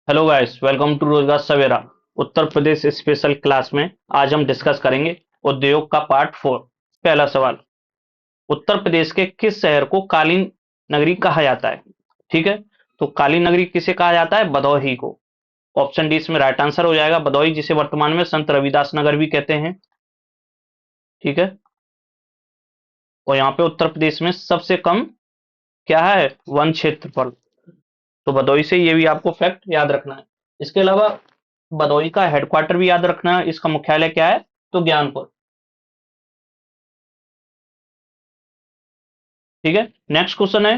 Hello guys, welcome to रोजगार सवेरा। Uttar Pradesh special class में आज हम डिस्कस करेंगे उद्योग का पार्ट 4। पहला सवाल, उत्तर प्रदेश के किस शहर को कालीन नगरी कहा जाता है? ठीक है, तो कालीन नगरी किसे कहा जाता है? भदोही को। ऑप्शन डी इसमें राइट आंसर हो जाएगा, भदोही, जिसे वर्तमान में संत रविदास नगर भी कहते हैं। ठीक है, और यहाँ पे उत्तर प्रदेश में सबसे कम क्या है? वन क्षेत्रफल। तो भदोही से ये भी आपको फैक्ट याद रखना है। इसके अलावा भदोही का हेडक्वार्टर भी याद रखना है। इसका मुख्यालय क्या है? तो ज्ञानपुर। ठीक है, नेक्स्ट क्वेश्चन है,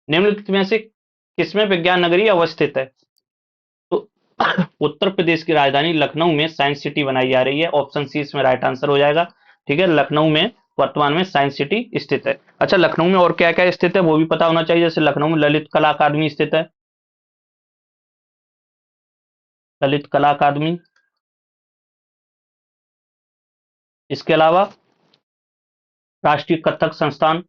निम्नलिखित में से किसमें विज्ञान नगरी अवस्थित है? तो उत्तर प्रदेश की राजधानी लखनऊ में साइंस सिटी बनाई जा रही है। ऑप्शन सी इसमें राइट आंसर हो जाएगा। ठीक है, लखनऊ में वर्तमान में साइंस सिटी स्थित है। अच्छा, लखनऊ में और क्या क्या स्थित है वो भी पता होना चाहिए। जैसे लखनऊ में ललित कला अकादमी स्थित है, ललित कला अकादमी। इसके अलावा राष्ट्रीय कथक संस्थान,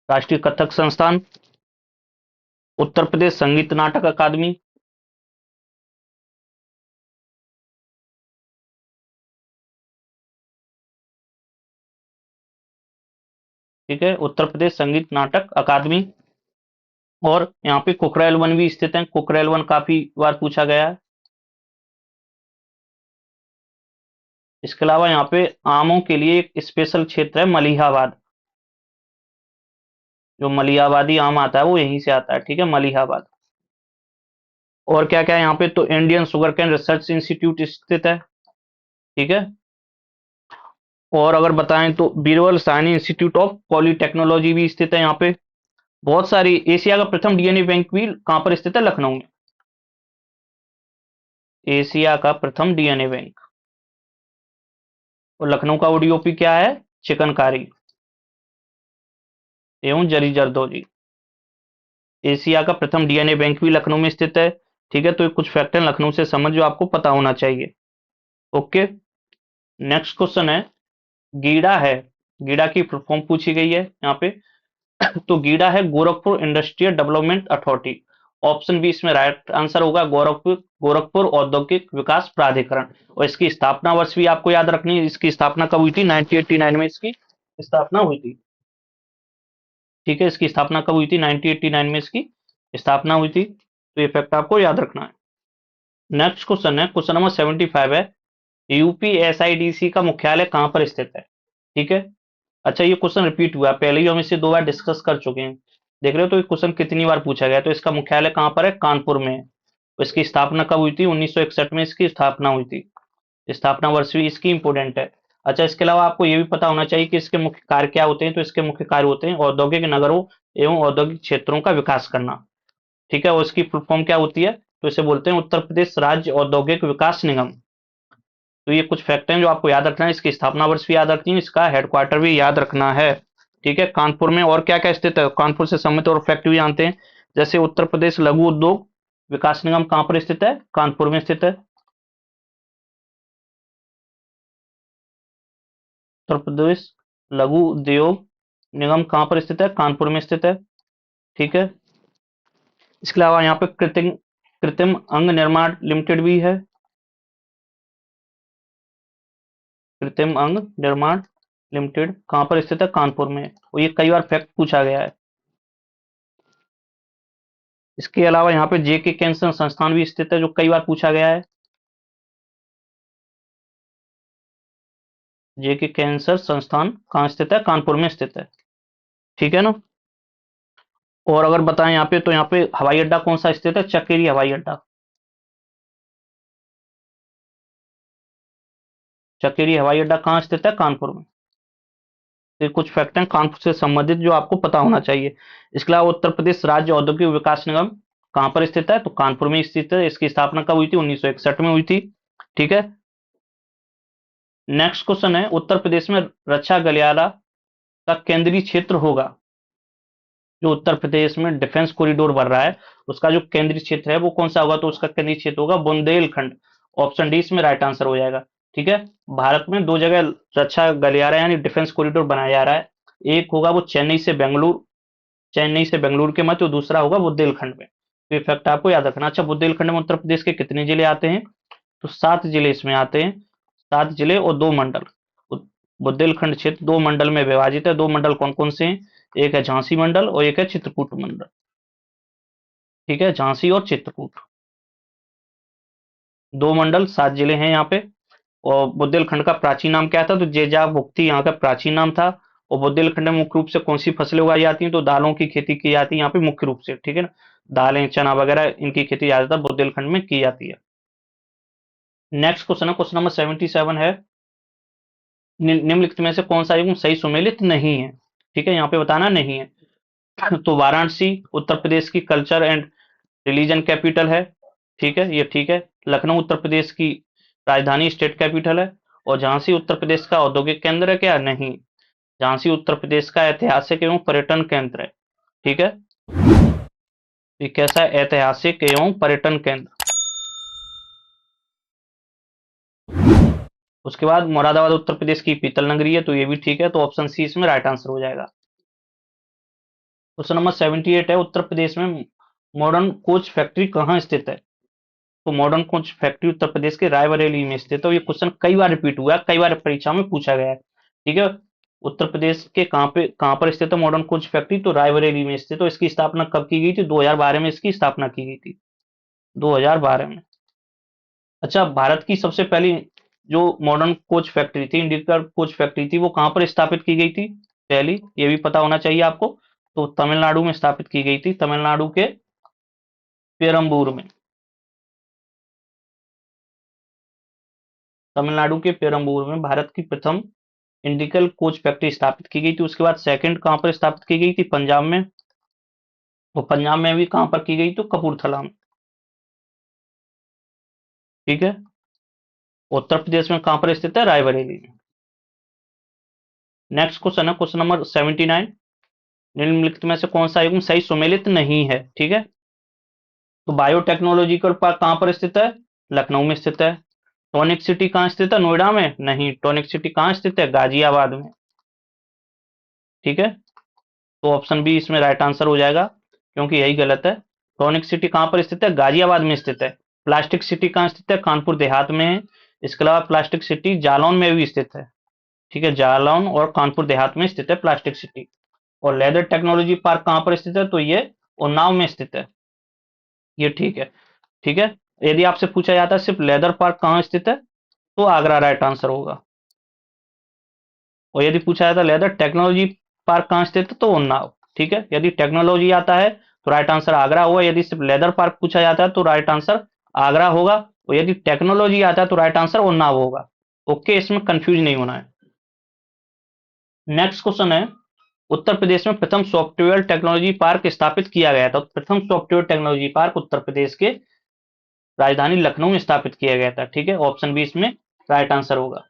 राष्ट्रीय कथक संस्थान। उत्तर प्रदेश संगीत नाटक अकादमी। ठीक है, उत्तर प्रदेश संगीत नाटक अकादमी। और यहाँ पे कुकरेल वन भी स्थित है। कुकरेल वन काफी बार पूछा गया है। इसके अलावा यहाँ पे आमों के लिए एक स्पेशल क्षेत्र है, मलिहाबाद। जो मलिहाबादी आम आता है वो यहीं से आता है। ठीक है, मलिहाबाद। और क्या क्या है यहाँ पे? तो Indian sugar cane research institute स्थित है। ठीक है, और अगर बताएं तो बीरबल साहनी इंस्टीट्यूट ऑफ पॉलीटेक्नोलॉजी भी स्थित है यहाँ पे। बहुत सारी। एशिया का प्रथम डीएनए बैंक भी कहाँ पर स्थित है? लखनऊ में। एशिया का प्रथम डीएनए बैंक। और लखनऊ का ओडीओपी क्या है? चिकनकारी एवं जरी जरदोजी। एशिया का प्रथम डीएनए बैंक भी लखनऊ में स्थित है। ठीक है, तो ये कुछ फैक्ट है लखनऊ से समझ जो आपको पता होना चाहिए। ओके, नेक्स्ट क्वेश्चन है, गीडा है, गीडा की फॉर्म पूछी गई है यहाँ पे। तो गीडा है Gorakhpur industrial development authority. Option B इसमें राइट आंसर होगा, गोरखपुर, गोरखपुर औद्योगिक विकास प्राधिकरण। और इसकी स्थापना वर्ष भी आपको याद रखनी है। इसकी स्थापना कब हुई थी? 1989 में इसकी स्थापना हुई थी। ठीक है, इसकी स्थापना कब हुई थी? 1989 में इसकी स्थापना हुई थी। तो ये फैक्ट आपको याद रखना है। नेक्स्ट क्वेश्चन है, क्वेश्चन नंबर 75 है, यूपीएसआईडीसी का मुख्यालय कहाँ पर स्थित है? ठीक है, अच्छा ये क्वेश्चन रिपीट हुआ, पहले ही हम इसे दो बार डिस्कस कर चुके हैं। देख रहे हो तो ये क्वेश्चन कितनी बार पूछा गया। तो इसका मुख्यालय कहाँ पर है? कानपुर में है। तो इसकी स्थापना कब हुई थी? 1961 में इसकी स्थापना हुई थी। स्थापना वर्ष भी इसकी इंपोर्टेंट है। अच्छा, इसके अलावा आपको ये भी पता होना चाहिए कि इसके मुख्य कार्य क्या होते हैं। तो इसके मुख्य कार्य होते हैं औद्योगिक नगरों एवं औद्योगिक क्षेत्रों का विकास करना। ठीक है, और इसकी फुल फॉर्म क्या होती है? तो इसे बोलते हैं उत्तर प्रदेश राज्य औद्योगिक विकास निगम। तो ये कुछ फैक्ट हैं जो आपको याद रखना है। इसकी स्थापना वर्ष भी याद रखनी है, इसका हेडक्वार्टर भी याद रखना है। ठीक है, कानपुर में। और क्या क्या स्थित है कानपुर से संबंधित और फैक्ट भी जानते हैं। जैसे उत्तर प्रदेश लघु उद्योग विकास निगम कहाँ पर स्थित है? कानपुर में स्थित है। उत्तर प्रदेश लघु उद्योग निगम कहाँ पर स्थित है? कानपुर में स्थित है। ठीक है, इसके अलावा यहाँ पे कृत्रिम कृत्रिम अंग निर्माण लिमिटेड भी है। कृत्रिम अंग निर्माण लिमिटेड कहाँ पर स्थित है? कानपुर में। और ये कई बार फैक्ट पूछा गया है। इसके अलावा यहाँ पे जेके कैंसर संस्थान भी स्थित है, जो कई बार पूछा गया है। जेके कैंसर संस्थान कहाँ स्थित है? कानपुर में स्थित है। ठीक है ना। और अगर बताएं यहाँ पे, तो यहाँ पे हवाई अड्डा कौन सा स्थित है? चकेरी हवाई अड्डा। चकेरी हवाई अड्डा कहाँ स्थित है? कानपुर में। ये कुछ फैक्ट हैं कानपुर से संबंधित जो आपको पता होना चाहिए। इसके अलावा उत्तर प्रदेश राज्य औद्योगिक विकास निगम कहाँ पर स्थित है? तो कानपुर में स्थित है। इसकी स्थापना कब हुई थी? 1961 में हुई थी। ठीक है, नेक्स्ट क्वेश्चन है, उत्तर प्रदेश में रक्षा गलियारा का केंद्रीय क्षेत्र होगा। जो उत्तर प्रदेश में डिफेंस कॉरिडोर बन रहा है उसका जो केंद्रीय क्षेत्र है वो कौन सा होगा? तो उसका केंद्रीय क्षेत्र होगा बुंदेलखंड। ऑप्शन डी इसमें राइट आंसर हो जाएगा। ठीक है, भारत में दो जगह रक्षा गलियारा यानी डिफेंस कॉरिडोर बनाया जा रहा है। एक होगा वो चेन्नई से बेंगलुरु के मध्य, और दूसरा होगा बुंदेलखंड में। तो ये फैक्ट आपको याद रखना। अच्छा, बुंदेलखंड में उत्तर प्रदेश के कितने जिले आते हैं? तो 7 जिले इसमें आते हैं। 7 जिले और 2 मंडल। बुंदेलखंड क्षेत्र 2 मंडल में विभाजित है। 2 मंडल कौन-कौन से हैं? एक है झांसी मंडल और एक है चित्रकूट मंडल। ठीक है, झांसी और चित्रकूट, 2 मंडल, 7 जिले हैं यहाँ पे। और बुंदेलखंड का प्राचीन नाम क्या था? तो जेजाभुक्ती यहाँ का प्राचीन नाम था। और बुंदेलखंड में मुख्य रूप से कौन सी फसलें उगाई जाती हैं? तो दालों की खेती की जाती है यहाँ पे मुख्य रूप से। ठीक है ना, दालें, चना वगैरह इनकी खेती ज्यादातर बुंदेलखंड में की जाती है। नेक्स्ट क्वेश्चन है, क्वेश्चन नंबर 77 है, निम्नलिखित में से कौन सा युग्म सही सुमेलित नहीं है? ठीक है, यहाँ पे बताना नहीं है। तो वाराणसी उत्तर प्रदेश की कल्चर एंड रिलीजन कैपिटल है। ठीक है, ये ठीक है। लखनऊ उत्तर प्रदेश की राजधानी स्टेट कैपिटल है। और झांसी उत्तर प्रदेश का औद्योगिक केंद्र है क्या? नहीं, झांसी उत्तर प्रदेश का ऐतिहासिक एवं पर्यटन केंद्र है। ठीक है, ये कैसा है? ऐतिहासिक एवं पर्यटन केंद्र। उसके बाद मुरादाबाद उत्तर प्रदेश की पीतल नगरी है, तो ये भी ठीक है। तो ऑप्शन सी इसमें राइट आंसर हो जाएगा। क्वेश्चन नंबर 78 है, उत्तर प्रदेश में मॉडर्न कोच फैक्ट्री कहाँ स्थित है? तो modern coach factory Uttar Pradesh के रायबरेली में स्थित है। ये क्वेश्चन कई बार रिपीट हुआ है, कई बार परीक्षा में पूछा गया है। ठीक है, उत्तर प्रदेश के कहाँ पर स्थित है मॉडर्न कोच फैक्ट्री? तो रायबरेली में स्थित है। तो इसकी स्थापना कब की गई थी? 2012 में इसकी स्थापना की गई थी, 2012 में। अच्छा, भारत की सबसे पहली जो मॉडर्न कोच फैक्ट्री थी, इंडिका कोच फैक्ट्री थी, वो कहाँ पर स्थापित की गई थी? पहली, ये भी पता होना चाहिए आपको। तो तमिलनाडु में स्थापित की गई थी, तमिलनाडु के पेरम्बूर में। तमिलनाडु के पेरम्बूर में भारत की प्रथम इंडिकल कोच फैक्ट्री स्थापित की गई थी। उसके बाद सेकंड कहां पर स्थापित की गई थी? पंजाब में। वो पंजाब में भी कहां पर की गई? तो कपूरथला में। ठीक है, उत्तर प्रदेश में कहां पर स्थित है? रायबरेली में। नेक्स्ट क्वेश्चन है, क्वेश्चन नंबर 79, निम्नलिखित में से कौन सा युग्म सही सुमेलित नहीं है? ठीक है, तो बायोटेक्नोलॉजिकल पार्क कहां पर स्थित है? लखनऊ में स्थित है। टॉनिक सिटी कहां स्थित है? नोएडा में? नहीं, टॉनिक सिटी कहां स्थित है? गाजियाबाद में। ठीक है, तो ऑप्शन बी इसमें राइट आंसर हो जाएगा, क्योंकि यही गलत है। टॉनिक सिटी कहां पर स्थित है? गाजियाबाद में स्थित है। प्लास्टिक सिटी कहां स्थित है? कानपुर देहात में है। इसके अलावा प्लास्टिक सिटी जालौन में भी स्थित है। ठीक है, जालौन और कानपुर देहात में स्थित है प्लास्टिक सिटी। और लेदर टेक्नोलॉजी पार्क कहां पर स्थित है? तो ये उन्नाव में स्थित है। ये ठीक है। ठीक है, यदि आपसे पूछा जाता है सिर्फ लेदर पार्क कहां स्थित है, तो आगरा राइट आंसर होगा। और यदि पूछा जाता है लेदर टेक्नोलॉजी पार्क कहाँ स्थित है, तो उन्नाव। ठीक है, यदि टेक्नोलॉजी आता है तो राइट आंसर आगरा होगा। यदि सिर्फ लेदर पार्क पूछा जाता है तो राइट आंसर आगरा होगा। और यदि टेक्नोलॉजी आता है तो राइट आंसर उन्नाव होगा। ओके, इसमें कंफ्यूज नहीं होना है। नेक्स्ट क्वेश्चन है, उत्तर प्रदेश में प्रथम सॉफ्टवेयर टेक्नोलॉजी पार्क स्थापित किया गया था। प्रथम software technology park Uttar Pradesh के राजधानी लखनऊ में स्थापित किया गया था। ठीक है, ऑप्शन बी इसमें राइट आंसर होगा।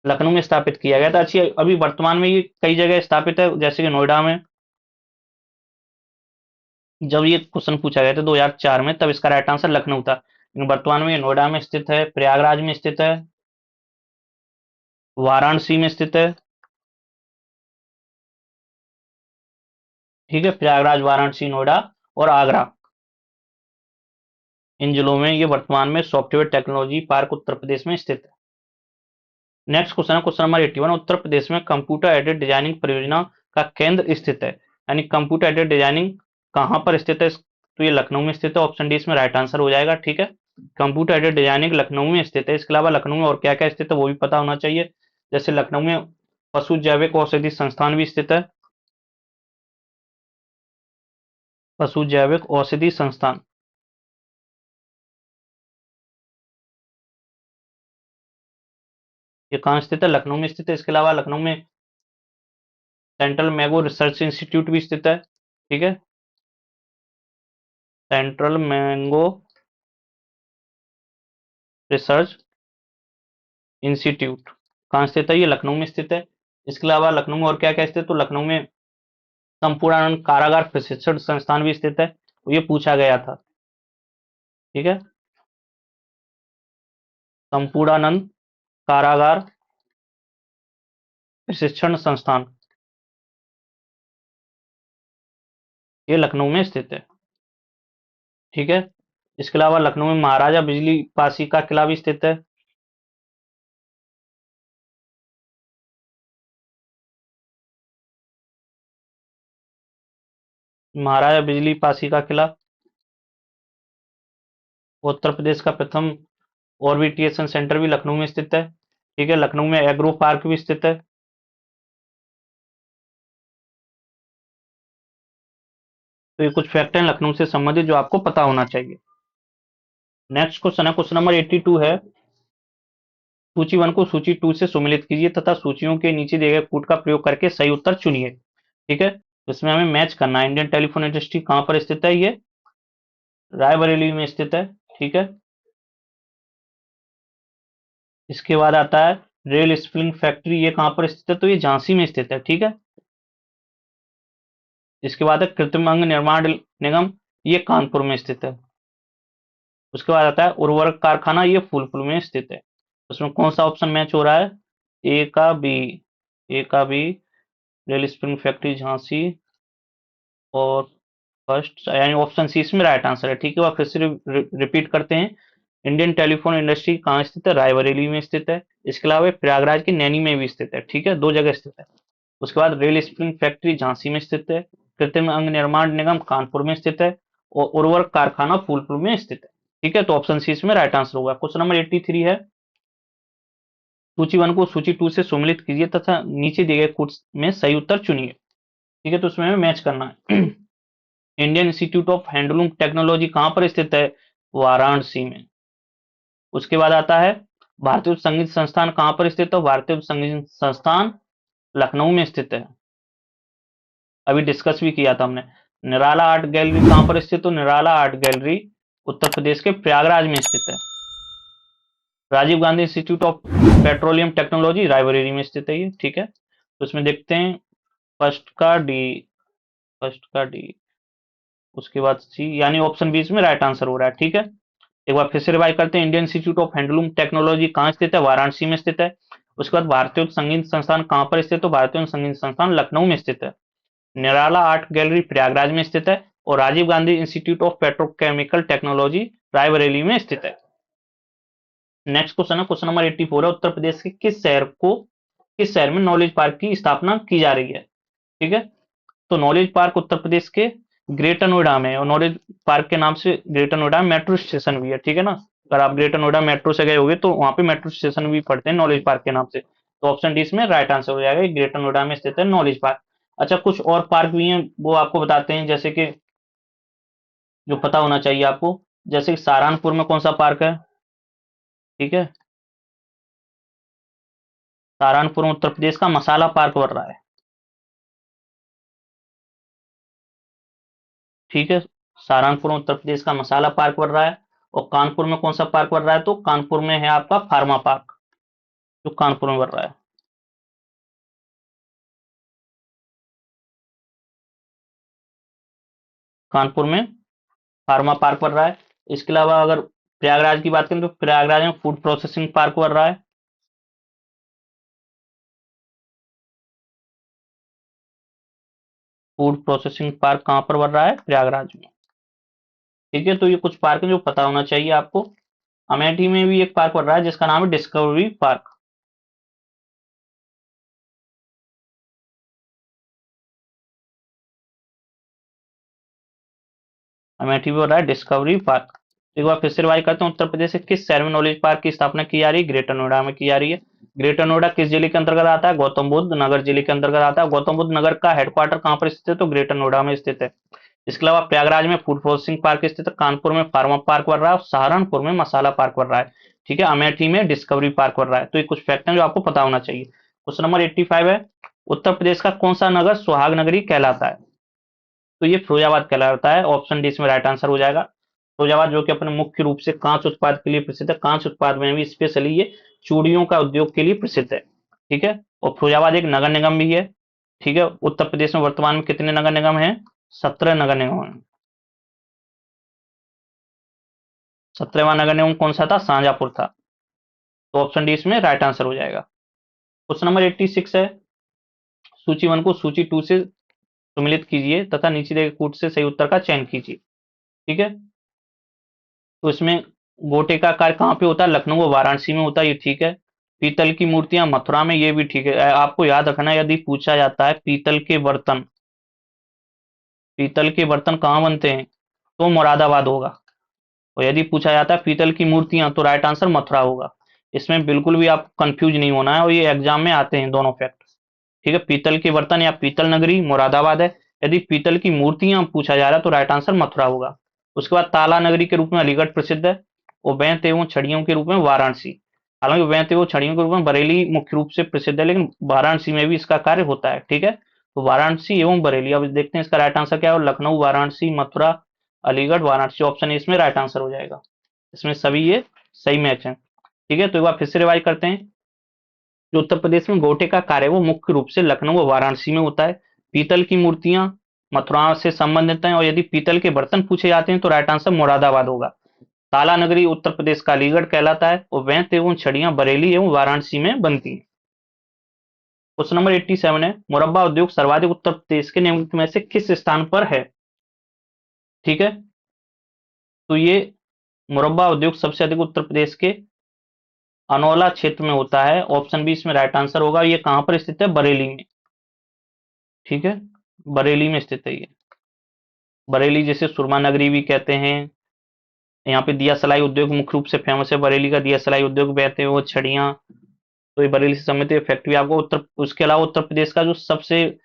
लखनऊ में स्थापित किया गया था। अच्छी, अभी वर्तमान में ये कई जगह स्थापित है, जैसे कि नोएडा में। जब ये क्वेश्चन पूछा गया था 2004 में, तब इसका राइट आंसर लखनऊ था, लेकिन वर्तमान में ये नोएडा में स्थित है, प्रयागराज में स्थित है, वाराणसी में स्थित है। ठीक है, प्रयागराज, वाराणसी, नोएडा और आगरा, इन जिलों में ये वर्तमान में software technology park Uttar Pradesh में स्थित है। नेक्स्ट क्वेश्चन है, क्वेश्चन नंबर 81, उत्तर प्रदेश में कंप्यूटर एडेड डिजाइनिंग परियोजना का केंद्र स्थित है। यानी कंप्यूटर एडेड डिजाइनिंग कहाँ पर स्थित है? तो ये लखनऊ में स्थित है। ऑप्शन डी इसमें राइट आंसर हो जाएगा। ठीक है, कंप्यूटर एडेड डिजाइनिंग लखनऊ में स्थित है। इसके अलावा लखनऊ में और क्या क्या स्थित है वो भी पता होना चाहिए। जैसे लखनऊ में पशु जैविक औषधि संस्थान भी स्थित है। पशु जैविक औषधि संस्थान, ये कहाँ स्थित है? लखनऊ में स्थित है। इसके अलावा लखनऊ में सेंट्रल मैंगो रिसर्च इंस्टीट्यूट भी स्थित है। ठीक है, सेंट्रल मैंगो रिसर्च इंस्टीट्यूट कहाँ स्थित है? ये लखनऊ में स्थित है। इसके अलावा लखनऊ में और क्या क्या स्थित है? तो लखनऊ में संपूर्णानंद कारागार प्रशिक्षण संस्थान भी स्थित है, तो ये पूछा गया था। ठीक है, संपूर्णानंद कारागार प्रशिक्षण संस्थान, ये लखनऊ में स्थित है। ठीक है। इसके अलावा लखनऊ में महाराजा बिजली पासी का किला भी स्थित है। महाराजा बिजली पासी का किला। उत्तर प्रदेश का प्रथम ऑर्बिटेशन सेंटर भी लखनऊ में स्थित है। ठीक है। लखनऊ में एग्रो पार्क भी स्थित है। तो ये कुछ फैक्ट हैं लखनऊ से संबंधित जो आपको पता होना चाहिए। नेक्स्ट क्वेश्चन है, क्वेश्चन नंबर 82 है, सूची 1 को सूची 2 से सुमेलित कीजिए तथा सूचियों के नीचे दिए गए कूट का प्रयोग करके सही उत्तर चुनिए। ठीक है। तो इसमें हमें मैच करना है। इंडियन टेलीफोन इंडस्ट्री कहां पर स्थित है? ये रायबरेली में स्थित है। ठीक है। इसके बाद आता है रेल स्प्लिंग फैक्ट्री, ये कहां पर स्थित है? तो ये झांसी में स्थित है। ठीक है। इसके बाद है कृत्रिम अंग निर्माण निगम, ये कानपुर में स्थित है। उसके बाद आता है उर्वरक कारखाना, ये फूलपुर में स्थित है। उसमें कौन सा ऑप्शन मैच हो रहा है? ए का बी। ए का B, rail spring factory Jhansi, और फर्स्ट यानी ऑप्शन सी इसमें राइट आंसर है। ठीक है। और फिर से रिपीट करते हैं। इंडियन टेलीफोन इंडस्ट्री कहाँ स्थित है? रायबरेली में स्थित है। इसके अलावा प्रयागराज के नैनी में भी स्थित है। ठीक है, दो जगह स्थित है। उसके बाद रेल स्प्रिंग फैक्ट्री झांसी में स्थित है। कृत्रिम अंग निर्माण निगम कानपुर में स्थित है। और उर्वरक कारखाना फूलपुर में स्थित है। ठीक है, तो ऑप्शन सी इसमें राइट आंसर होगा। क्वेश्चन नंबर 83 है, सूची 1 को सूची 2 से सुमेलित कीजिए तथा नीचे दिए गए कोट्स में सही उत्तर चुनिए। ठीक है, तो इसमें हमें मैच करना है। Indian institute of handloom technology कहां पर स्थित है? वाराणसी में। उसके बाद आता है भारतीय उच्च संगीत संस्थान कहां पर स्थित है? भारतीय उच्च संगीत संस्थान लखनऊ में स्थित है। अभी डिस्कस भी किया था हमने। निराला आर्ट गैलरी कहां पर स्थित हो? निराला आर्ट गैलरी उत्तर प्रदेश के प्रयागराज में स्थित है। Rajiv Gandhi institute of petroleum technology Raebareli में स्थित है ये। ठीक है, तो इसमें देखते हैं फर्स्ट का डी, फर्स्ट का डी, उसके बाद सी, यानी ऑप्शन बी इसमें राइट आंसर हो रहा है। ठीक है, एक बार फिर से रिवाइज करते हैं। Indian institute of handloom technology कहाँ स्थित है? वाराणसी में स्थित है। उसके बाद भारतीय उच्च संगीत संस्थान कहाँ पर स्थित है? तो भारतीय उच्च संगीत संस्थान लखनऊ में स्थित है। निराला आर्ट गैलरी प्रयागराज में स्थित है। और Rajiv Gandhi institute of petrochemical technology Raebareli में स्थित है। नेक्स्ट क्वेश्चन है, क्वेश्चन नंबर 84 है, उत्तर प्रदेश के किस शहर में नॉलेज पार्क की स्थापना की जा रही है? ठीक है, तो नॉलेज पार्क उत्तर प्रदेश के ग्रेटर नोएडा में है। और नॉलेज पार्क के नाम से ग्रेटर नोएडा मेट्रो स्टेशन भी है। ठीक है ना, अगर आप ग्रेटर नोएडा मेट्रो से गए होंगे तो वहां पे मेट्रो स्टेशन भी पड़ते हैं नॉलेज पार्क के नाम से। तो ऑप्शन डी इसमें राइट आंसर हो जाएगा, ग्रेटर नोएडा में स्थित है नॉलेज पार्क। अच्छा, कुछ और पार्क भी हैं, वो आपको बताते हैं, जैसे कि जो पता होना चाहिए आपको। जैसे कि सहारनपुर में कौन सा पार्क है? ठीक है, सहारनपुर में उत्तर प्रदेश का मसाला पार्क बन रहा है। ठीक है, सहारनपुर में उत्तर प्रदेश का मसाला पार्क बन रहा है। और कानपुर में कौन सा पार्क बन रहा है? तो कानपुर में है आपका फार्मा पार्क, जो कानपुर में बन रहा है। कानपुर में फार्मा पार्क बन रहा है। इसके अलावा अगर प्रयागराज की बात करें तो प्रयागराज में फूड प्रोसेसिंग पार्क बन रहा है। फूड प्रोसेसिंग पार्क कहां पर बन रहा है? प्रयागराज में। ठीक है, तो ये कुछ पार्क हैं जो पता होना चाहिए आपको। अमेठी में भी एक पार्क बन रहा है जिसका नाम है डिस्कवरी पार्क। अमेठी में बन रहा है डिस्कवरी पार्क। एक बार फिर से रिवाइज करते हैं, उत्तर प्रदेश के किस शहर में नॉलेज पार्क की स्थापना की जा रही है? ग्रेटर नोएडा में की जा रही है। ग्रेटर नोएडा किस जिले के अंतर्गत आता है? गौतम बुद्ध नगर जिले के अंतर्गत आता है। गौतम बुद्ध नगर का हेडक्वार्टर कहां पर स्थित है? तो ग्रेटर नोएडा में स्थित है। इसके अलावा प्रयागराज में फूड प्रोसेसिंग पार्क स्थित है। कानपुर में फार्मा पार्क बन रहा है। और सहारनपुर में मसाला पार्क बन रहा है। ठीक है, अमेठी में डिस्कवरी पार्क बन रहा है। तो ये कुछ फैक्ट हैं जो आपको पता होना चाहिए। क्वेश्चन नंबर 85 है, उत्तर प्रदेश का कौन सा नगर सुहाग नगरी कहलाता है? तो ये फिरोजाबाद कहलाता है। ऑप्शन डी इसमें राइट आंसर हो जाएगा। फिरोजाबाद जो कि अपने मुख्य रूप से कांच उत्पाद के लिए प्रसिद्ध है। कांच उत्पाद में भी स्पेशली ये चूड़ियों का उद्योग के लिए प्रसिद्ध है। ठीक है, और फिरोजाबाद एक नगर निगम भी है। ठीक है, उत्तर प्रदेश में वर्तमान में कितने नगर निगम हैं? 17 नगर निगम हैं। 17वां नगर निगम कौन सा था? शाहजहांपुर था। तो ऑप्शन डी इसमें राइट आंसर हो जाएगा। क्वेश्चन नंबर 86 है, सूची 1 को सूची 2 से सुमिलित कीजिए तथा नीचे दिए गए कूट से सही उत्तर का चयन कीजिए। ठीक है, तो इसमें गोटे का कार्य कहाँ पे होता है? लखनऊ और वाराणसी में होता है, ये ठीक है। पीतल की मूर्तियां मथुरा में, ये भी ठीक है। आपको याद रखना, यदि पूछा जाता है पीतल के बर्तन कहाँ बनते हैं, तो मुरादाबाद होगा। और यदि पूछा जाता है पीतल की मूर्तियां, तो राइट आंसर मथुरा होगा। इसमें बिल्कुल भी आप कंफ्यूज नहीं होना है, और ये एग्जाम में आते हैं दोनों फैक्ट। ठीक है, पीतल के बर्तन या पीतल नगरी मुरादाबाद है। यदि पीतल की मूर्तियां पूछा जा रहा है, तो राइट आंसर मथुरा होगा। उसके बाद ताला नगरी के रूप में अलीगढ़ प्रसिद्ध है, और बेंत एवं छड़ियों के रूप में वाराणसी। हालांकि बेंत एवं छड़ियों के रूप में बरेली मुख्य रूप से प्रसिद्ध है, लेकिन वाराणसी में भी इसका कार्य होता है। ठीक है, तो वाराणसी एवं बरेली। अब देखते हैं इसका राइट आंसर क्या है। लखनऊ, वाराणसी, मथुरा, अलीगढ़, वाराणसी, ऑप्शन ए इसमें राइट आंसर हो जाएगा। इसमें सभी ये सही मैच है। ठीक है, तो एक बार फिर से रिवाइज करते हैं। जो उत्तर प्रदेश में गोटे का कार्य है, वो मुख्य रूप से लखनऊ और वाराणसी में होता है। पीतल की मूर्तियां मथुरा से संबंधित हैं, और यदि पीतल के बर्तन पूछे जाते हैं, तो राइट आंसर मुरादाबाद होगा। ताला नगरी उत्तर प्रदेश का अलीगढ़ कहलाता है, और बेंत एवं छड़ियां बरेली एवं वाराणसी में बनती हैं। क्वेश्चन नंबर 87 है, मुरब्बा उद्योग सर्वाधिक उत्तर प्रदेश के निम्नलिखित में से किस स्थान पर है? ठीक है, तो ये मुरब्बा उद्योग सबसे अधिक उत्तर प्रदेश के अनौला क्षेत्र में होता है। ऑप्शन बी इसमें राइट आंसर होगा। ये कहां पर स्थित है? बरेली में। ठीक है, बरेली में स्थित है ये। बरेली जिसे सुरमा नगरी भी कहते हैं। यहाँ पे दिया सलाई उद्योग मुख्य रूप से फेमस है। बरेली का दिया सलाई उद्योग बहते हैं वो छड़ियाँ। तो ये बरेली से संबंधित फैक्ट्री आपको उत्तर, उसके अलावा उत्तर प्रदेश का जो सबसे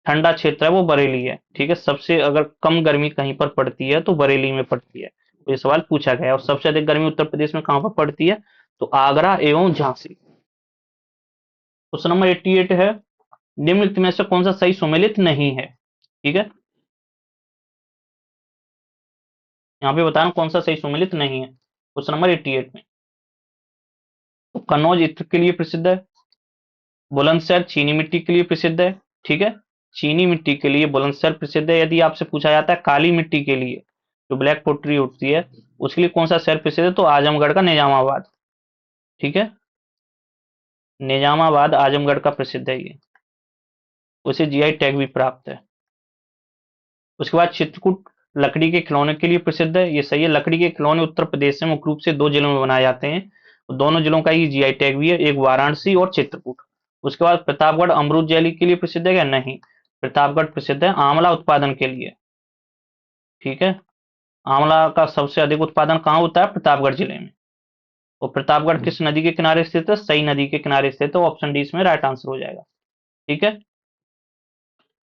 ठंडा क्षेत्र है वो बरेली है। ठीक है, सबसे अगर कम गर्मी कहीं पर पड़ती है तो बरेली में पड़ती है। तो ये सवाल पूछा गया है। और सबसे अधिक गर्मी उत्तर प्रदेश में कहाँ पर पड़ती है? तो आगरा एवं झांसी। क्वेश्चन नंबर 88 है, निम्नलिखित में से कौन सा सही सुमेलित नहीं है? ठीक है, यहाँ पे बताना कौन सा सही सुमेलित नहीं है। क्वेश्चन नंबर 88 में, तो कन्नौज इत्र के लिए प्रसिद्ध है। बुलंदशहर चीनी मिट्टी के लिए प्रसिद्ध है। ठीक है, चीनी मिट्टी के लिए बुलंदशहर प्रसिद्ध है। यदि आपसे पूछा जाता है काली मिट्टी के लिए, जो ब्लैक पोट्री उठती है, उसके लिए कौन सा शहर प्रसिद्ध है, तो आजमगढ़ का निजामाबाद। ठीक है, निजामाबाद आजमगढ़ का प्रसिद्ध है ये। उसे जीआई टैग भी प्राप्त है। उसके बाद चित्रकूट लकड़ी के खिलौने के लिए प्रसिद्ध है। ये सही है, लकड़ी के खिलौने उत्तर प्रदेश से मुख्य रूप से दो जिलों में बनाए जाते हैं। दोनों जिलों का ही जीआई टैग भी है, एक वाराणसी और चित्रकूट। उसके बाद प्रतापगढ़ अमरूद जैली के लिए प्रसिद्ध है क्या? नहीं, प्रतापगढ़ प्रसिद्ध है आंवला उत्पादन के लिए। ठीक है, आंवला का सबसे अधिक उत्पादन कहाँ होता है? प्रतापगढ़ जिले में। और प्रतापगढ़ किस नदी के किनारे स्थित है? सई नदी के किनारे स्थित है। ऑप्शन डी इसमें राइट आंसर हो जाएगा। ठीक है,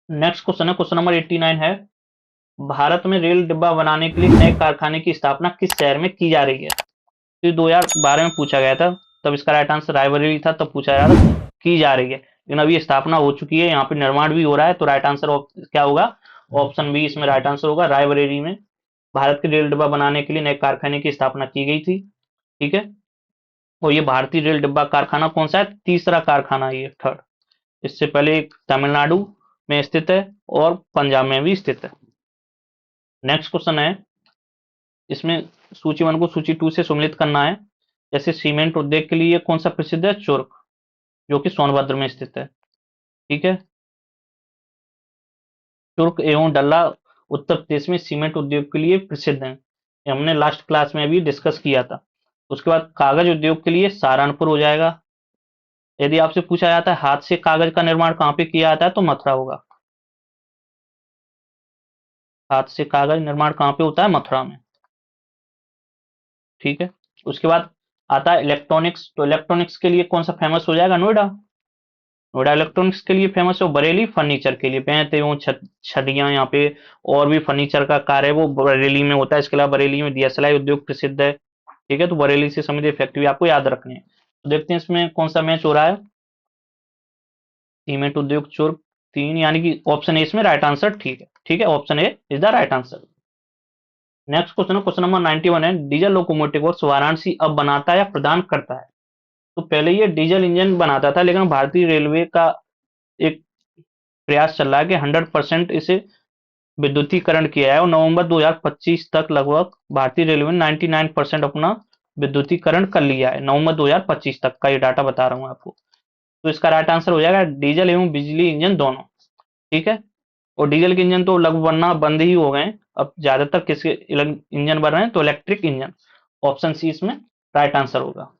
नेक्स्ट क्वेश्चन है, क्वेश्चन नंबर 89 है, भारत में रेल डिब्बा बनाने के लिए नए कारखाने की स्थापना किस शहर में की जा रही है? तो 2012 में पूछा गया था, तब इसका राइट आंसर रायबरेली था, तब पूछा जा रहा था की जा रही है, लेकिन अभी ये स्थापना हो चुकी है, यहाँ पे निर्माण भी हो रहा है। तो राइट आंसर क्या होगा? ऑप्शन बी इसमें राइट आंसर होगा। रायबरेली में भारत के रेल डिब्बा बनाने के लिए नए कारखाने की स्थापना की गई थी। ठीक है, और ये भारतीय रेल डिब्बा कारखाना कौन सा है? तीसरा कारखाना है ये, थर्ड। इससे पहले एक तमिलनाडु में स्थित है और पंजाब में भी स्थित है। नेक्स्ट क्वेश्चन है, इसमें सूची 1 को सूची 2 से सम्मिलित करना है। जैसे सीमेंट उद्योग के लिए कौन सा प्रसिद्ध है? चुर्क, जो कि सोनभद्र में स्थित है। ठीक है, चुर्क एवं डल्ला उत्तर प्रदेश में सीमेंट उद्योग के लिए प्रसिद्ध हैं। ये हमने लास्ट क्लास में भी डिस्कस किया था। उसके बाद कागज उद्योग के लिए सहारनपुर हो जाएगा। यदि आपसे पूछा जाता है हाथ से कागज का निर्माण कहाँ पे किया जाता है, तो मथुरा होगा। हाथ से कागज निर्माण कहाँ पे होता है? मथुरा में। ठीक है, उसके बाद आता है इलेक्ट्रॉनिक्स। तो इलेक्ट्रॉनिक्स के लिए कौन सा फेमस हो जाएगा? नोएडा। नोएडा इलेक्ट्रॉनिक्स के लिए फेमस है। बरेली फर्नीचर के लिए, बेंत एवं छड़ियाँ यहाँ पे और भी फर्नीचर का कार्य है वो बरेली में होता है। इसके अलावा बरेली में दिया सलाई उद्योग प्रसिद्ध है। ठीक है, तो बरेली से संबंधित फैक्ट्री आपको याद रखनी है। तो देखते हैं इसमें कौन सा मैच हो रहा है। सीमेंट उद्योग चुर्क 3, यानी कि ऑप्शन ए इसमें राइट आंसर ठीक है। ठीक है, option A is the right answer. Next question है, क्वेश्चन नंबर 91 है, डीजल लोकोमोटिव वर्क्स वाराणसी अब बनाता है या प्रदान करता है? तो पहले ये डीजल इंजन बनाता था, लेकिन भारतीय रेलवे का एक प्रयास चल रहा है कि 100% इसे विद्युतीकरण किया है, और नवंबर 2025 तक लगभग भारतीय रेलवे ने 99% अपना विद्युतीकरण कर लिया है। नवंबर 2025 तक का ये डाटा बता रहा हूँ आपको। तो इसका राइट आंसर हो जाएगा डीजल एवं बिजली इंजन दोनों। ठीक है, और डीजल के इंजन तो लगभग बनना बंद ही हो गए हैं। अब ज्यादातर किसके इंजन बन रहे हैं, तो इलेक्ट्रिक इंजन। ऑप्शन सी इसमें राइट आंसर होगा।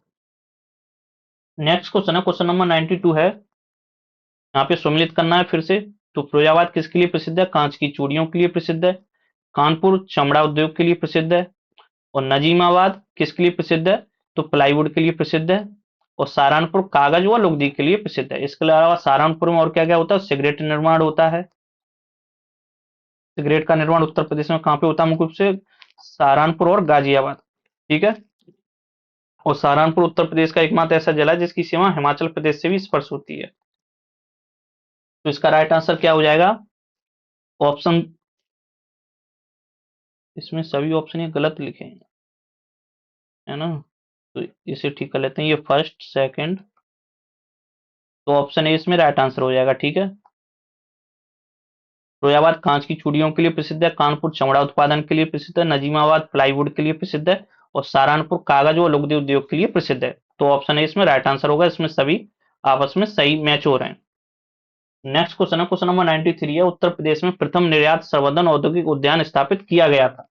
नेक्स्ट क्वेश्चन है, क्वेश्चन नंबर 92 है। यहाँ पे सम्मिलित करना है फिर से। तो फिरोजाबाद किसके लिए प्रसिद्ध है, कांच की चूड़ियों के लिए प्रसिद्ध है। कानपुर चमड़ा उद्योग के लिए प्रसिद्ध है। और नजीमाबाद किसके लिए प्रसिद्ध है, तो प्लाईवुड के लिए प्रसिद्ध है। और सहारनपुर कागज व लुगदी के लिए प्रसिद्ध है। इसके अलावा सहारनपुर में और क्या क्या होता है, सिगरेट निर्माण होता है। सिगरेट का निर्माण उत्तर प्रदेश में कहाँ पे होता है, मुख्य रूप से सहारनपुर और गाजियाबाद। ठीक है। और सहारनपुर उत्तर प्रदेश का एकमात्र ऐसा जिला है जिसकी सीमा हिमाचल प्रदेश से भी स्पर्श होती है। तो इसका राइट आंसर क्या हो जाएगा, ऑप्शन, इसमें सभी ऑप्शन ये गलत लिखे हैं, है ना। तो इसे ठीक कर लेते हैं, ये फर्स्ट सेकंड। तो ऑप्शन ए इसमें राइट आंसर हो जाएगा। ठीक है। फिरोजाबाद कांच की चूड़ियों के लिए प्रसिद्ध है। कानपुर चमड़ा उत्पादन के लिए प्रसिद्ध है। नजीमाबाद प्लाईवुड के लिए प्रसिद्ध है। और सहारनपुर कागज व लुगदी उद्योग के लिए प्रसिद्ध है। तो ऑप्शन ए इसमें राइट आंसर होगा। इसमें सभी आपस में सही मैच हो रहे हैं। नेक्स्ट क्वेश्चन है, क्वेश्चन नंबर 93 है। उत्तर प्रदेश में प्रथम निर्यात संवर्धन औद्योगिक उद्यान स्थापित किया गया था।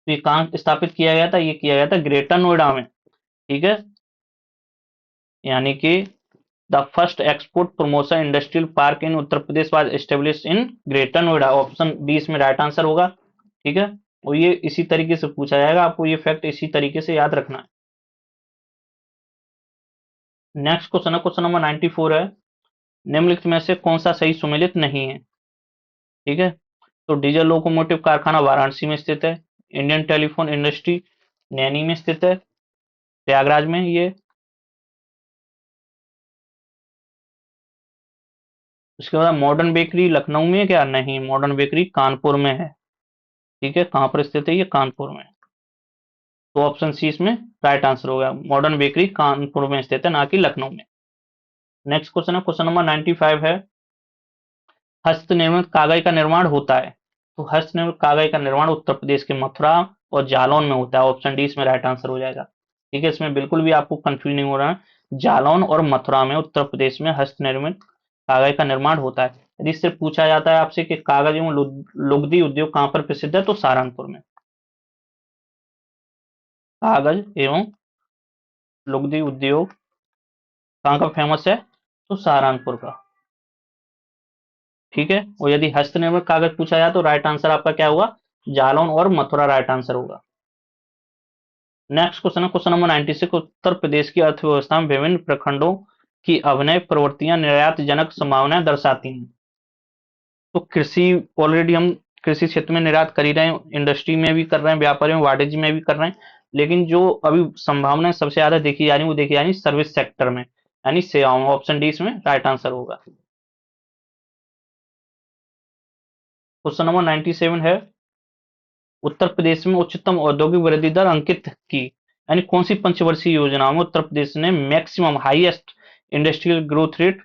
तो ये कहाँ स्थापित किया गया था, ये किया गया था ग्रेटर नोएडा में। ठीक है। यानी कि the first export promotion industrial park in Uttar Pradesh was establish in greater Noida. Option B इसमें राइट आंसर होगा। ठीक है। और ये इसी तरीके से पूछा जाएगा, आपको ये फैक्ट इसी तरीके से याद रखना है। नेक्स्ट क्वेश्चन है, क्वेश्चन नंबर 94 है। निम्नलिखित में से कौन सा सही सुमेलित नहीं है। ठीक है। तो डीजल लोकोमोटिव कारखाना वाराणसी में स्थित है। इंडियन टेलीफोन इंडस्ट्री नैनी में स्थित है, प्रयागराज में ये। उसके बाद मॉडर्न बेकरी लखनऊ में है क्या, नहीं, मॉडर्न बेकरी कानपुर में है। ठीक है, कहाँ पर स्थित है, ये कानपुर में। तो ऑप्शन सी इसमें राइट आंसर होगा। मॉडर्न बेकरी कानपुर में स्थित है, ना कि लखनऊ में। नेक्स्ट क्वेश्चन है, क्वेश्चन नंबर 95 है। हस्तनिर्मित कागज का निर्माण होता है। तो हस्तनिर्मित कागज का निर्माण उत्तर प्रदेश के मथुरा और जालौन में होता है। ऑप्शन डी इसमें राइट आंसर हो जाएगा। ठीक है, इसमें बिल्कुल भी आपको कंफ्यूज नहीं हो रहा है। जालौन और मथुरा में उत्तर प्रदेश में हस्तनिर्मित कागज का निर्माण होता है। यदि इससे पूछा जाता है आपसे कि कागज एवं लुगदी उद्योग कहाँ पर प्रसिद्ध है, तो सहारनपुर में। कागज एवं लुगदी उद्योग कहाँ का फेमस है, तो सहारनपुर का। ठीक है। और यदि हस्तनिर्मित कागज पूछा जाए तो राइट आंसर आपका क्या होगा, जालौन और मथुरा राइट आंसर होगा। नेक्स्ट क्वेश्चन है, क्वेश्चन नंबर 96। उत्तर प्रदेश की अर्थव्यवस्था में विभिन्न प्रखंडों की अभिनय प्रवृत्तियां निर्यात जनक संभावनाएं दर्शाती हैं। तो कृषि, ऑलरेडी हम कृषि क्षेत्र में निर्यात कर ही रहे हैं, इंडस्ट्री में भी कर रहे हैं, व्यापार में वाणिज्य में भी कर रहे हैं। लेकिन जो अभी संभावनाएं सबसे ज्यादा देखी जा रही है, वो देखी जा रही है सर्विस सेक्टर में, यानी सेवाओं में। ऑप्शन डी इसमें राइट आंसर होगा। क्वेश्चन नंबर 97 है। उत्तर प्रदेश में उच्चतम औद्योगिक वृद्धि दर अंकित की, यानी कौन सी पंचवर्षीय योजना में उत्तर प्रदेश ने maximum highest industrial growth rate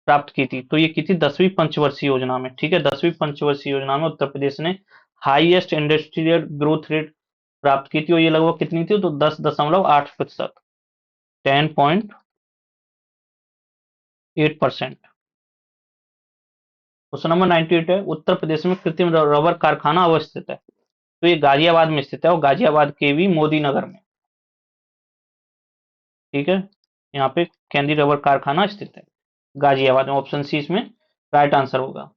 प्राप्त की थी। तो ये की थी 10वीं पंचवर्षीय योजना में। ठीक है, 10वीं पंचवर्षीय योजना में उत्तर प्रदेश ने हाईएस्ट इंडस्ट्रियल ग्रोथ रेट प्राप्त की थी। और ये लगभग कितनी थी, तो 10.8%, 10.8%। क्वेश्चन नंबर 98 है। उत्तर प्रदेश में कृत्रिम रबर कारखाना अवस्थित है। तो ये गाजियाबाद में स्थित है, और गाजियाबाद के भी मोदी नगर में। ठीक है, यहाँ पे केंद्रीय रबर कारखाना स्थित है गाजियाबाद में। ऑप्शन सी इसमें राइट आंसर होगा।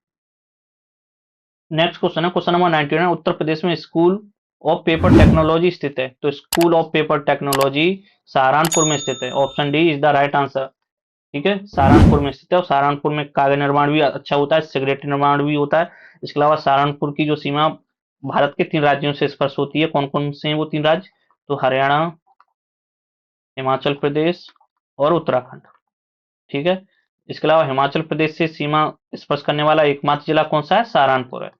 नेक्स्ट क्वेश्चन है, क्वेश्चन नंबर 99। उत्तर प्रदेश में स्कूल ऑफ पेपर टेक्नोलॉजी स्थित है। तो school of paper technology Saharanpur में स्थित है। Option D is the right answer. ठीक है, सहारनपुर में स्थित है। और सहारनपुर में कागज निर्माण भी अच्छा होता है, सिगरेट निर्माण भी होता है। इसके अलावा सहारनपुर की जो सीमा भारत के 3 राज्यों से स्पर्श होती है, कौन कौन से हैं वो 3 राज्य, तो हरियाणा, हिमाचल प्रदेश और उत्तराखंड। ठीक है। इसके अलावा हिमाचल प्रदेश से सीमा स्पर्श करने वाला एकमात्र जिला कौन सा है, सहारनपुर है।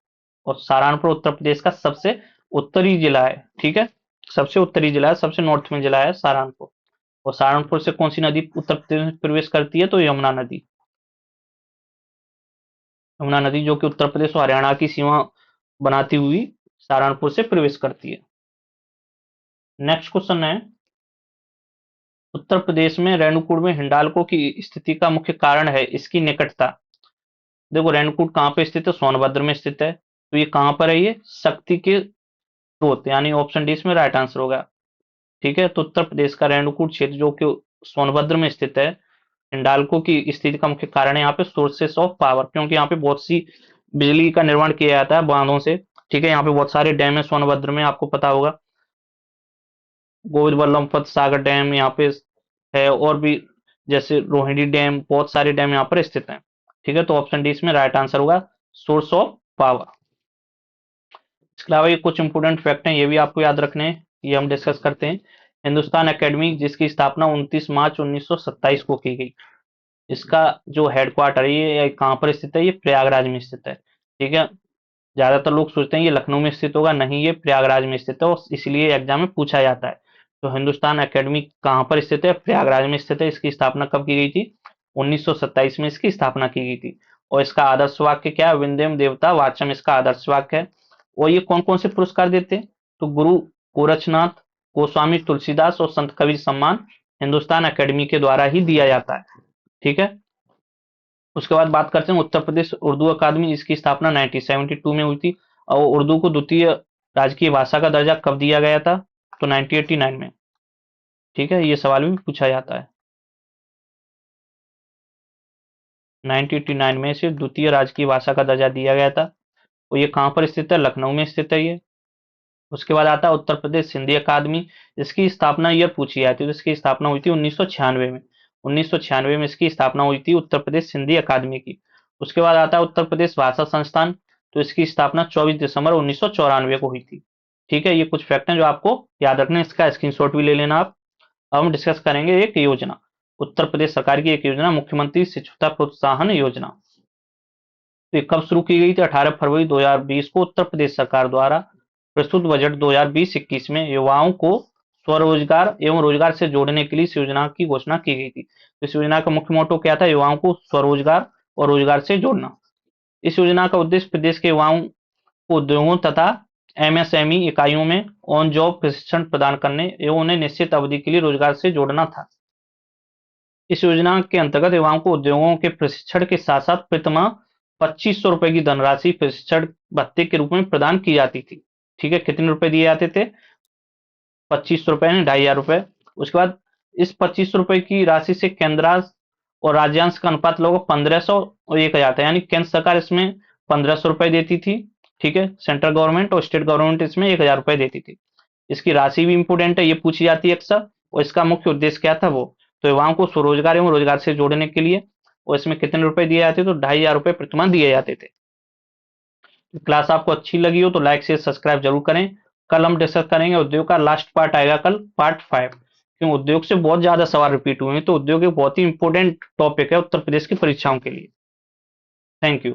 और सहारनपुर उत्तर प्रदेश का सबसे उत्तरी जिला है। ठीक है, सबसे उत्तरी जिला है, सबसे नॉर्थ में जिला है सहारनपुर। और सहारनपुर से कौन सी नदी उत्तर प्रदेश में प्रवेश करती है, तो यमुना नदी। यमुना नदी जो कि उत्तर प्रदेश और हरियाणा की सीमा बनाती हुई सहारनपुर से प्रवेश करती है। नेक्स्ट क्वेश्चन है, उत्तर प्रदेश में रेणुकूट में हिंडाल्को की स्थिति का मुख्य कारण है इसकी निकटता। देखो रेणुकूट कहाँ पे स्थित है, सोनभद्र में स्थित है। तो ये कहाँ पर है, ये शक्ति के स्रोत, यानी ऑप्शन डी इसमें राइट आंसर होगा। ठीक है, तो उत्तर प्रदेश का रेणुकूट क्षेत्र जो कि सोनभद्र में स्थित है, हिंडाल्को की स्थिति का मुख्य कारण है यहाँ पे सोर्सेस ऑफ पावर, क्योंकि यहाँ पे बहुत सी बिजली का निर्माण किया जाता है बांधों से। ठीक है, यहाँ पे बहुत सारे डैम है सोनभद्र में, आपको पता होगा। गोविंद बल्लभ पंत सागर डैम यहाँ पे है, और भी जैसे रोहिणी डैम, बहुत सारे डैम यहाँ पर स्थित हैं। ठीक है, तो ऑप्शन डी इसमें राइट आंसर होगा, सोर्स ऑफ पावर। इसके अलावा ये कुछ इंपोर्टेंट फैक्ट हैं, ये भी आपको याद रखने हैं, ये हम डिस्कस करते हैं। हिंदुस्तान एकेडमी जिसकी स्थापना 29 मार्च 1927 को की गई, इसका जो हेडक्वार्टर है ये कहाँ पर स्थित है, ये प्रयागराज में स्थित है। ठीक है, ज्यादातर लोग सोचते हैं ये लखनऊ में स्थित होगा, नहीं, ये प्रयागराज में स्थित है, और इसलिए एग्जाम में पूछा जाता है। तो हिंदुस्तान एकेडमी कहाँ पर स्थित है, प्रयागराज में स्थित है। इसकी स्थापना कब की गई थी, 1927 में इसकी स्थापना की गई थी। और इसका आदर्श वाक्य क्या है, विंध्यम देवता वाचम इसका आदर्श वाक्य है। और ये कौन कौन से पुरस्कार देते हैं, तो गुरु गोरक्षनाथ, गोस्वामी तुलसीदास और संत कबीर सम्मान हिंदुस्तान एकेडमी के द्वारा ही दिया जाता है। ठीक है, उसके बाद बात करते हैं उत्तर प्रदेश उर्दू अकादमी, इसकी स्थापना 1972 में हुई थी। और उर्दू को द्वितीय राजकीय भाषा का दर्जा कब दिया गया था, तो 1989 में। ठीक है, ये सवाल भी पूछा जाता है। 1989 में इसे द्वितीय राजकीय भाषा का दर्जा दिया गया था। और ये कहाँ पर स्थित है, लखनऊ में स्थित है ये। उसके बाद आता है उत्तर प्रदेश सिंधी अकादमी, इसकी स्थापना ईयर पूछी जाती है, तो इसकी स्थापना हुई थी 1996 में। 1996 में इसकी स्थापना हुई थी उत्तर प्रदेश सिंधी अकादमी की। उसके बाद आता है उत्तर प्रदेश भाषा संस्थान, तो इसकी स्थापना 24 दिसंबर 1994 को हुई थी। ठीक है, ये कुछ फैक्ट हैं जो आपको याद रखने हैं, इसका स्क्रीनशॉट भी ले लेना आप। अब हम डिस्कस करेंगे एक योजना, उत्तर प्रदेश सरकार की एक योजना, मुख्यमंत्री शिक्षुता प्रोत्साहन योजना। तो ये कब शुरू की गई थी, 18 फरवरी 2020 को उत्तर प्रदेश सरकार द्वारा प्रस्तुत बजट 2020-21 में युवाओं को स्वरोजगार एवं रोजगार से जोड़ने के लिए इस योजना की घोषणा की गई थी। इस योजना का मुख्य मोटो क्या था, युवाओं को स्वरोजगार और रोजगार से जोड़ना। इस योजना का उद्देश्य प्रदेश के युवाओं को उद्योगों तथा एमएसएमई इकाइयों में ऑन जॉब प्रशिक्षण प्रदान करने एवं उन्हें निश्चित अवधि के लिए रोजगार से जोड़ना था। इस योजना के अंतर्गत युवाओं को उद्योगों के प्रशिक्षण के साथ साथ प्रतिमाह 2500 रुपए की धनराशि प्रशिक्षण भत्ते के रूप में प्रदान की जाती थी। ठीक है, कितने रुपए दिए जाते थे, 2500 रुपए यानी 2500 रुपए। उसके बाद इस 2500 रुपए की राशि से केंद्र और राज्यांश का अनुपात लगभग 1500 और 1000 था, यानी केंद्र सरकार इसमें 1500 रुपए देती थी। ठीक है, सेंट्रल गवर्नमेंट और स्टेट गवर्नमेंट इसमें 1000 रुपए देती थी। इसकी राशि भी इंपोर्टेंट है, ये पूछी जाती है अक्सर। और इसका मुख्य उद्देश्य क्या था, वो तो युवाओं को स्वरोजगार एवं रोजगार से जोड़ने के लिए। और इसमें कितने रुपए दिए जाते, तो 2500 रुपए प्रतिमाह दिए जाते थे। क्लास आपको अच्छी लगी हो तो लाइक शेयर सब्सक्राइब जरूर करें। कल हम डिस्कस करेंगे उद्योग का, लास्ट पार्ट आएगा कल, पार्ट 5। क्यों, उद्योग से बहुत ज्यादा सवाल रिपीट हुए हैं, तो उद्योग एक बहुत ही इंपॉर्टेंट टॉपिक है उत्तर प्रदेश की परीक्षाओं के लिए। Thank you.